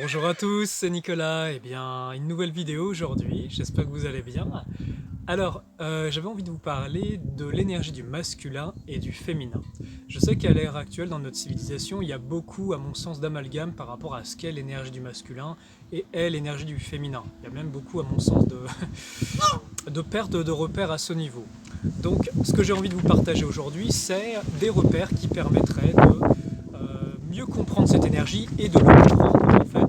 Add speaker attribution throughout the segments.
Speaker 1: Bonjour à tous, c'est Nicolas. Eh bien, une nouvelle vidéo aujourd'hui, j'espère que vous allez bien. Alors, j'avais envie de vous parler de l'énergie du masculin et du féminin. Je sais qu'à l'ère actuelle, dans notre civilisation, il y a beaucoup, à mon sens, d'amalgame par rapport à ce qu'est l'énergie du masculin et est l'énergie du féminin. Il y a même beaucoup, à mon sens, de perte de repères à ce niveau. Donc, ce que j'ai envie de vous partager aujourd'hui, c'est des repères qui permettraient de mieux comprendre cette énergie et de le comprendre en fait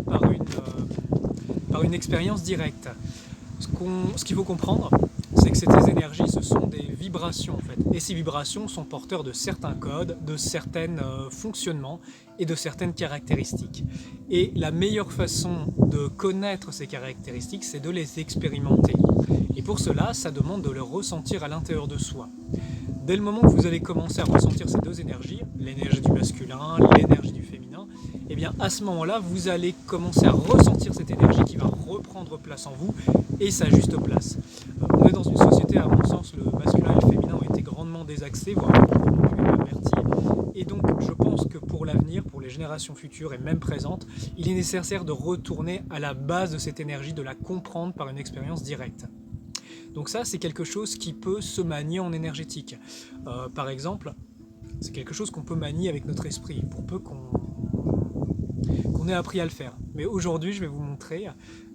Speaker 1: par une expérience directe. Ce qu'il faut comprendre, c'est que ces énergies, ce sont des vibrations en fait. Et ces vibrations sont porteurs de certains codes, de certains fonctionnements et de certaines caractéristiques. Et la meilleure façon de connaître ces caractéristiques, c'est de les expérimenter. Et pour cela, ça demande de les ressentir à l'intérieur de soi. Dès le moment que vous allez commencer à ressentir ces deux énergies, l'énergie du masculin, l'énergie du féminin, et bien à ce moment-là, vous allez commencer à ressentir cette énergie qui va reprendre place en vous et sa juste place. On est dans une société, à mon sens, le masculin et le féminin ont été grandement désaxés, voire pervertis. Et donc, je pense que pour l'avenir, pour les générations futures et même présentes, il est nécessaire de retourner à la base de cette énergie, de la comprendre par une expérience directe. Donc ça, c'est quelque chose qui peut se manier en énergétique. Par exemple, c'est quelque chose qu'on peut manier avec notre esprit, pour peu qu'on ait appris à le faire. Mais aujourd'hui, je vais vous montrer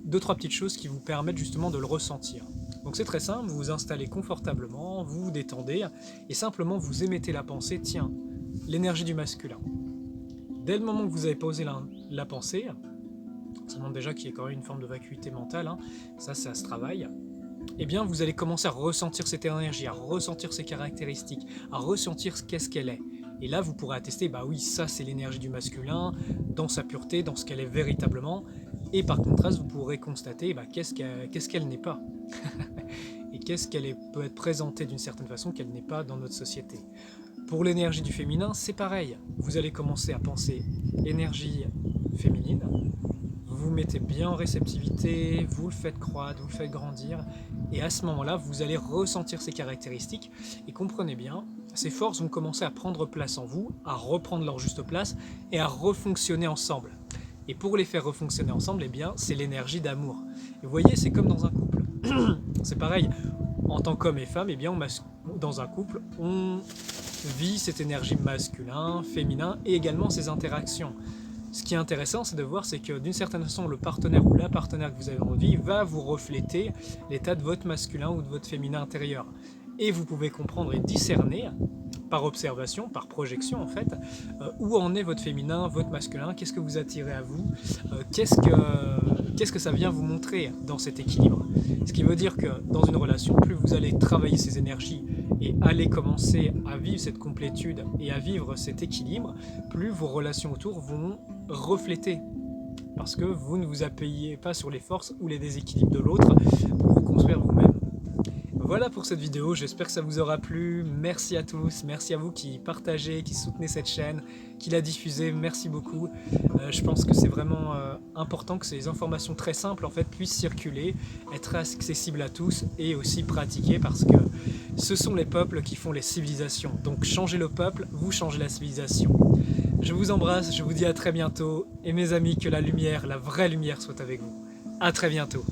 Speaker 1: 2-3 petites choses qui vous permettent justement de le ressentir. Donc c'est très simple, vous vous installez confortablement, vous vous détendez, et simplement vous émettez la pensée, tiens, l'énergie du masculin. Dès le moment que vous avez posé la pensée, ça demande déjà qu'il y ait quand même une forme de vacuité mentale, ça se travaille, eh bien vous allez commencer à ressentir cette énergie, à ressentir ses caractéristiques, à ressentir qu'est-ce qu'elle est. Et là, vous pourrez attester, bah oui, ça c'est l'énergie du masculin, dans sa pureté, dans ce qu'elle est véritablement. Et par contraste, vous pourrez constater qu'est-ce qu'elle n'est pas. Et qu'est-ce qu'elle peut être présentée d'une certaine façon qu'elle n'est pas dans notre société. Pour l'énergie du féminin, c'est pareil. Vous allez commencer à penser énergie féminine, vous mettez bien en réceptivité, vous le faites croître, vous le faites grandir, et à ce moment-là, vous allez ressentir ces caractéristiques, et comprenez bien, ces forces vont commencer à prendre place en vous, à reprendre leur juste place, et à refonctionner ensemble. Et pour les faire refonctionner ensemble, eh bien, c'est l'énergie d'amour. Et vous voyez, c'est comme dans un couple. C'est pareil, en tant qu'homme et femme, eh bien, dans un couple, on vit cette énergie masculin, féminin, et également ces interactions. Ce qui est intéressant, c'est de voir que d'une certaine façon, le partenaire ou la partenaire que vous avez dans votre vie va vous refléter l'état de votre masculin ou de votre féminin intérieur. Et vous pouvez comprendre et discerner, par observation, par projection en fait, où en est votre féminin, votre masculin, qu'est-ce que vous attirez à vous, qu'est-ce que ça vient vous montrer dans cet équilibre. Ce qui veut dire que dans une relation, plus vous allez travailler ces énergies et aller commencer à vivre cette complétude et à vivre cet équilibre, plus vos relations autour vont refléter. Parce que vous ne vous appuyez pas sur les forces ou les déséquilibres de l'autre pour vous construire vous-même. Voilà pour cette vidéo, j'espère que ça vous aura plu. Merci à tous, merci à vous qui partagez, qui soutenez cette chaîne, qui la diffusez, merci beaucoup. Je pense que c'est vraiment important que ces informations très simples en fait puissent circuler, être accessibles à tous et aussi pratiquées parce que ce sont les peuples qui font les civilisations. Donc changez le peuple, vous changez la civilisation. Je vous embrasse, je vous dis à très bientôt et mes amis, que la lumière, la vraie lumière soit avec vous. À très bientôt.